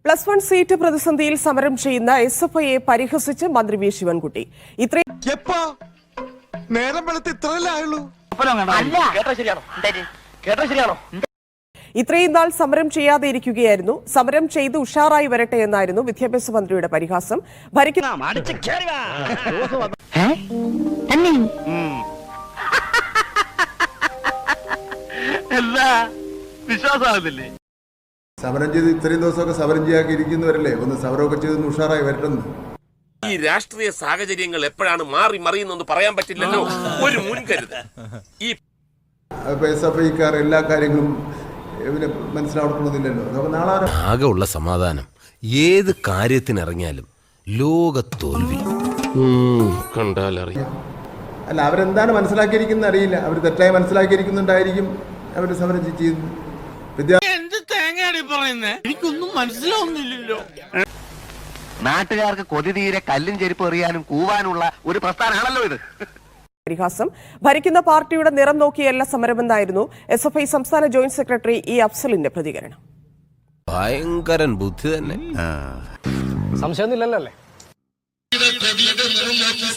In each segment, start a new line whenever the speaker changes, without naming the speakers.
+1 seat പ്രതിസന്ധിയിൽ സമരം ചെയ്യുന്ന എസ്എഫ്ഐയെ പരിഹസിച്ച് മന്ത്രി വി ശിവൻകുട്ടി. ഇത്രയും നാൾ സമരം ചെയ്യാതെ ഇരിക്കുകയായിരുന്നു. സമരം ചെയ്ത് ഉഷാറായി വരട്ടെ എന്നായിരുന്നു വിദ്യാഭ്യാസ മന്ത്രിയുടെ പരിഹാസം.
സമരം ചെയ്ത് ഇത്രയും ദിവസമൊക്കെ സമരം ചെയ്യാക്കി ഇരിക്കുന്നവരല്ലേ ഒന്ന് സമരമൊക്കെ ചെയ്തൊന്ന് ഉഷാറായി വരട്ടെന്ന്.
ഈ രാഷ്ട്രീയ സാഹചര്യങ്ങൾ എപ്പോഴാണ് മാറി മറിയുന്നെന്ന് പറയാൻ പറ്റില്ലല്ലോ. ഒരു മുൻകരുതൽ ഈ
SFIക്കാർ എല്ലാ കാര്യങ്ങളും മനസ്സിലാവണമെന്നില്ലല്ലോ. അപ്പൊ നാളെ
ആകെ ഉള്ള സമാധാനം ഏത് കാര്യത്തിനിറങ്ങിയാലും ലോക തോൽവി
കണ്ടാലറിയാം.
അല്ല, അവരെന്താണ് മനസ്സിലാക്കിയിരിക്കുന്നത് അറിയില്ല. അവർ തെറ്റായി മനസ്സിലാക്കിയിരിക്കുന്നുണ്ടായിരിക്കും അവർ സമരം ചെയ്യുന്നത്.
എനിക്കൊന്നും മനസ്സിലാവുന്നില്ലല്ലോ.
നാട്ടുകാർക്ക് കൊതി തീരെ കല്ലും ചെരുപ്പ് എറിയാനും കൂവാനുള്ള ഒരു പ്രസ്ഥാനമാണല്ലോ ഇത്.
പരിഹാസം. ഭരിക്കുന്ന പാർട്ടിയുടെ നിറം നോക്കിയല്ല സമരമെന്നായിരുന്നു SFI സംസ്ഥാന ജോയിന്റ് സെക്രട്ടറി ഇ അഫ്സലിന്റെ പ്രതികരണം.
ഭയങ്കരൻ ബുദ്ധി തന്നെ.
സംശയമൊന്നുമില്ലല്ലോ അല്ലേ?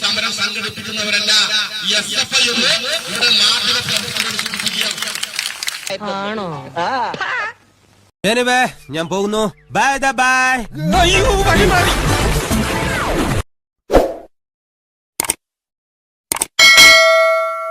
സമരം സംഘടിപ്പിക്കുന്നവരല്ല
ഞാൻ പോകുന്നു. Bye bye.